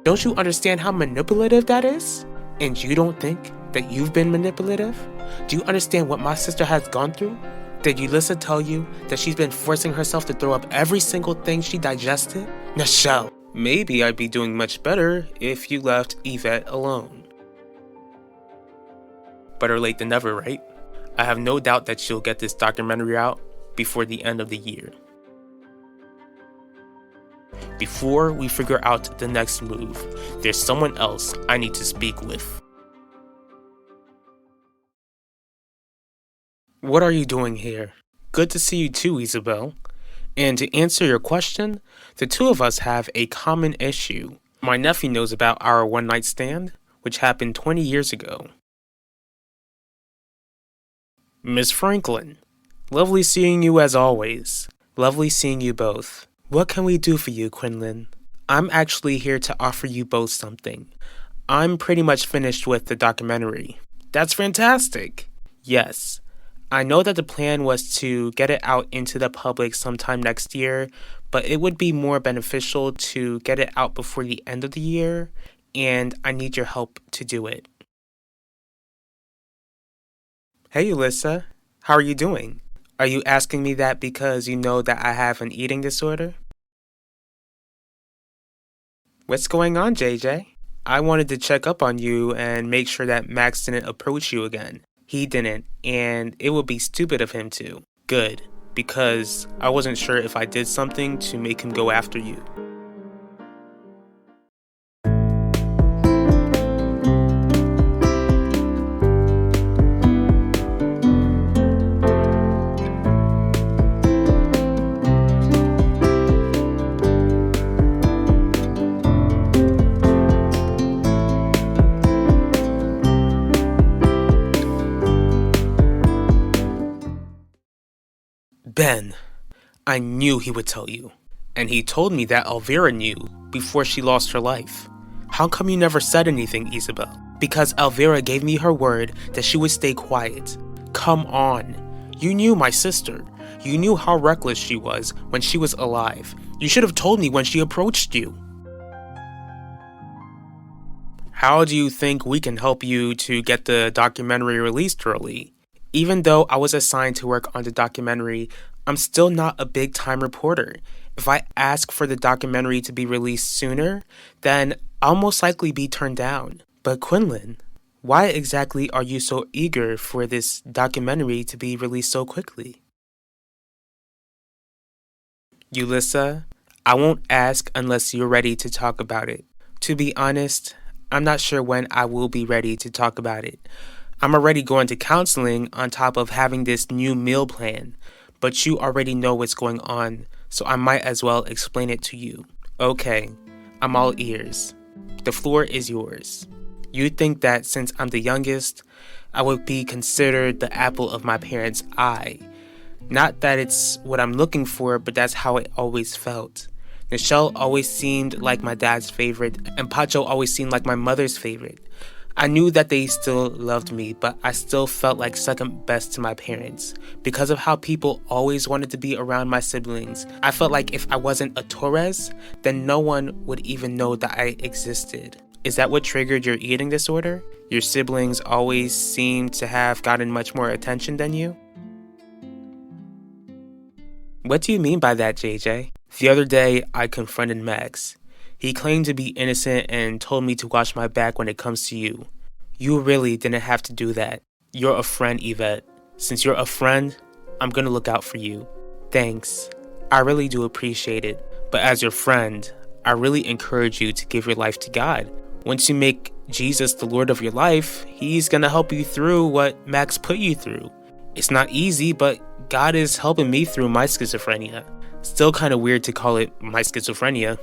Don't you understand how manipulative that is? And you don't think that you've been manipulative? Do you understand what my sister has gone through? Did Ulissa tell you that she's been forcing herself to throw up every single thing she digested? Nichelle, maybe I'd be doing much better if you left Yvette alone. Better late than never, right? I have no doubt that she'll get this documentary out before the end of the year. Before we figure out the next move, there's someone else I need to speak with. What are you doing here? Good to see you too, Isabel. And to answer your question, the two of us have a common issue. My nephew knows about our one-night stand, which happened 20 years ago. Miss Franklin, lovely seeing you as always. Lovely seeing you both. What can we do for you, Quinlan? I'm actually here to offer you both something. I'm pretty much finished with the documentary. That's fantastic! Yes. I know that the plan was to get it out into the public sometime next year, but it would be more beneficial to get it out before the end of the year, and I need your help to do it. Hey, Ulissa. How are you doing? Are you asking me that because you know that I have an eating disorder? What's going on, JJ? I wanted to check up on you and make sure that Max didn't approach you again. He didn't, and it would be stupid of him to. Good, because I wasn't sure if I did something to make him go after you. Ben, I knew he would tell you. And he told me that Elvira knew before she lost her life. How come you never said anything, Isabel? Because Elvira gave me her word that she would stay quiet. Come on. You knew my sister. You knew how reckless she was when she was alive. You should have told me when she approached you. How do you think we can help you to get the documentary released early? Even though I was assigned to work on the documentary, I'm still not a big-time reporter. If I ask for the documentary to be released sooner, then I'll most likely be turned down. But Quinlan, why exactly are you so eager for this documentary to be released so quickly? Ulissa, I won't ask unless you're ready to talk about it. To be honest, I'm not sure when I will be ready to talk about it. I'm already going to counseling on top of having this new meal plan, but you already know what's going on, so I might as well explain it to you. Okay, I'm all ears. The floor is yours. You think that since I'm the youngest, I would be considered the apple of my parents' eye. Not that it's what I'm looking for, but that's how it always felt. Nichelle always seemed like my dad's favorite, and Pacho always seemed like my mother's favorite. I knew that they still loved me, but I still felt like second best to my parents. Because of how people always wanted to be around my siblings, I felt like if I wasn't a Torres, then no one would even know that I existed. Is that what triggered your eating disorder? Your siblings always seemed to have gotten much more attention than you? What do you mean by that, JJ? The other day, I confronted Max. He claimed to be innocent and told me to watch my back when it comes to you. You really didn't have to do that. You're a friend, Yvette. Since you're a friend, I'm gonna look out for you. Thanks. I really do appreciate it. But as your friend, I really encourage you to give your life to God. Once you make Jesus the Lord of your life, He's gonna help you through what Max put you through. It's not easy, but God is helping me through my schizophrenia. Still kind of weird to call it my schizophrenia.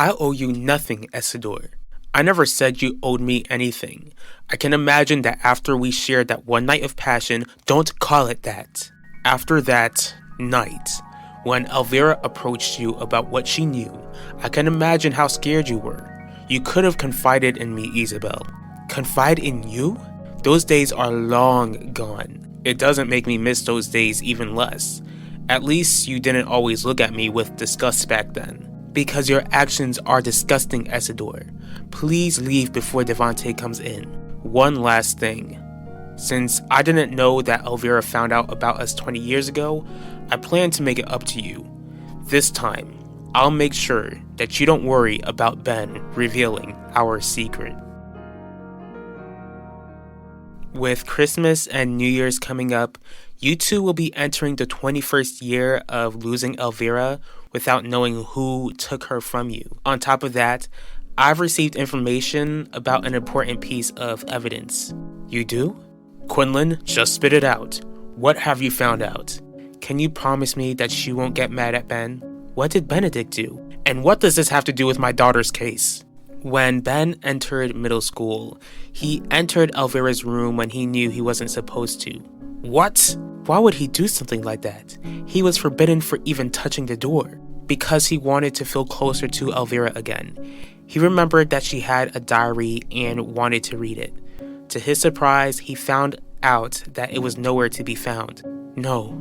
I owe you nothing, Essador. I never said you owed me anything. I can imagine that after we shared that one night of passion, don't call it that. After that night, when Elvira approached you about what she knew, I can imagine how scared you were. You could have confided in me, Isabel. Confide in you? Those days are long gone. It doesn't make me miss those days even less. At least you didn't always look at me with disgust back then. Because your actions are disgusting, Isidore. Please leave before Devontae comes in. One last thing. Since I didn't know that Elvira found out about us 20 years ago, I plan to make it up to you. This time, I'll make sure that you don't worry about Ben revealing our secret. With Christmas and New Year's coming up, you two will be entering the 21st year of losing Elvira without knowing who took her from you. On top of that, I've received information about an important piece of evidence. You do? Quinlan, just spit it out. What have you found out? Can you promise me that she won't get mad at Ben? What did Benedict do? And what does this have to do with my daughter's case? When Ben entered middle school, he entered Elvira's room when he knew he wasn't supposed to. What? Why would he do something like that? He was forbidden for even touching the door. Because he wanted to feel closer to Elvira again. He remembered that she had a diary and wanted to read it. To his surprise, he found out that it was nowhere to be found. No.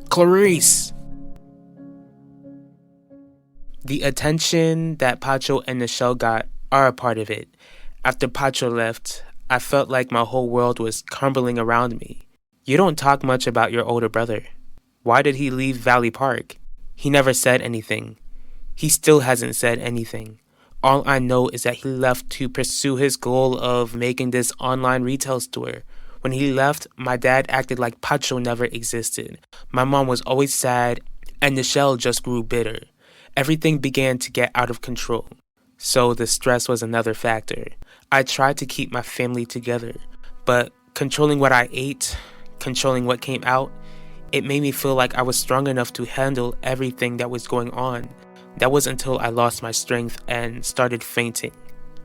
Clarice! The attention that Pacho and Nichelle got are a part of it. After Pacho left, I felt like my whole world was crumbling around me. You don't talk much about your older brother. Why did he leave Valley Park? He never said anything. He still hasn't said anything. All I know is that he left to pursue his goal of making this online retail store. When he left, my dad acted like Pacho never existed. My mom was always sad, and Nichelle just grew bitter. Everything began to get out of control. So the stress was another factor. I tried to keep my family together, but controlling what I ate, controlling what came out, it made me feel like I was strong enough to handle everything that was going on. That was until I lost my strength and started fainting.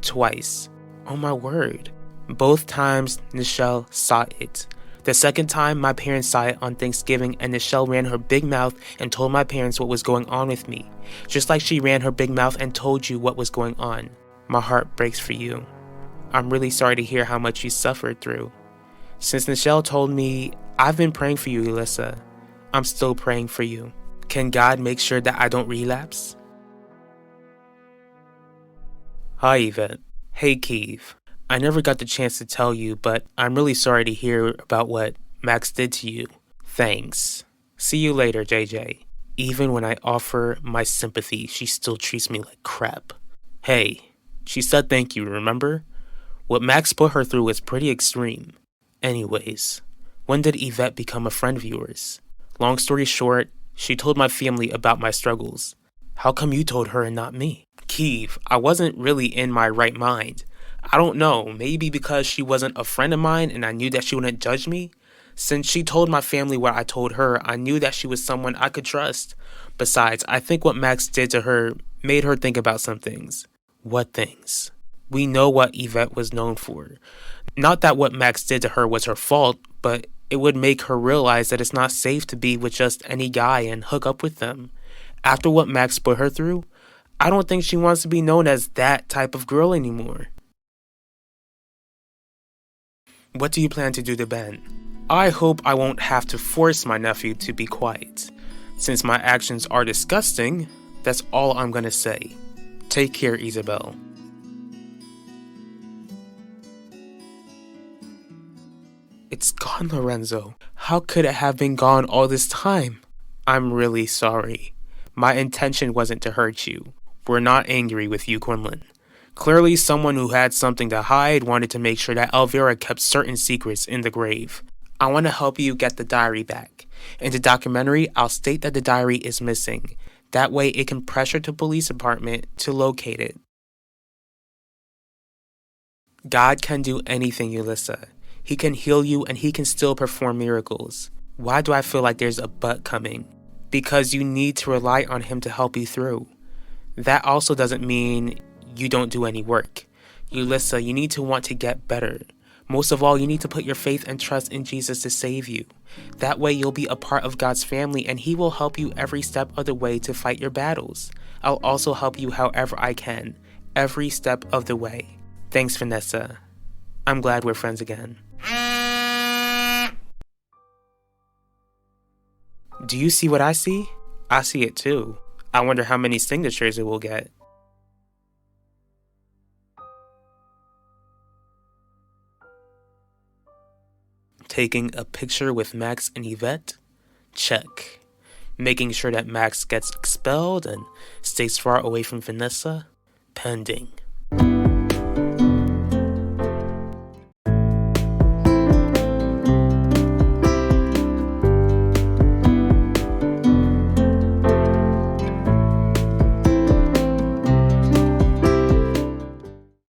Twice. Oh my word. Both times, Nichelle saw it. The second time, my parents saw it on Thanksgiving, and Nichelle ran her big mouth and told my parents what was going on with me. Just like she ran her big mouth and told you what was going on. My heart breaks for you. I'm really sorry to hear how much you suffered through. Since Nichelle told me, I've been praying for you, Elissa. I'm still praying for you. Can God make sure that I don't relapse? Hi, Yvette. Hey, Keith. I never got the chance to tell you, but I'm really sorry to hear about what Max did to you. Thanks. See you later, JJ. Even when I offer my sympathy, she still treats me like crap. Hey, she said thank you, remember? What Max put her through was pretty extreme. Anyways, when did Yvette become a friend of yours? Long story short, she told my family about my struggles. How come you told her and not me? Keith, I wasn't really in my right mind. I don't know, maybe because she wasn't a friend of mine and I knew that she wouldn't judge me. Since she told my family what I told her, I knew that she was someone I could trust. Besides, I think what Max did to her made her think about some things. What things? We know what Yvette was known for. Not that what Max did to her was her fault, but it would make her realize that it's not safe to be with just any guy and hook up with them. After what Max put her through, I don't think she wants to be known as that type of girl anymore. What do you plan to do to Ben? I hope I won't have to force my nephew to be quiet. Since my actions are disgusting, that's all I'm gonna say. Take care, Isabel. It's gone, Lorenzo. How could it have been gone all this time? I'm really sorry. My intention wasn't to hurt you. We're not angry with you, Quinlan. Clearly, someone who had something to hide wanted to make sure that Elvira kept certain secrets in the grave. I want to help you get the diary back. In the documentary, I'll state that the diary is missing. That way, it can pressure the police department to locate it. God can do anything, Ulissa. He can heal you and he can still perform miracles. Why do I feel like there's a but coming? Because you need to rely on him to help you through. That also doesn't mean you don't do any work. Ulissa, you need to want to get better. Most of all, you need to put your faith and trust in Jesus to save you. That way you'll be a part of God's family and he will help you every step of the way to fight your battles. I'll also help you however I can, every step of the way. Thanks, Vanessa. I'm glad we're friends again. Do you see what I see? I see it too. I wonder how many signatures it will get. Taking a picture with Max and Yvette? Check. Making sure that Max gets expelled and stays far away from Vanessa? Pending.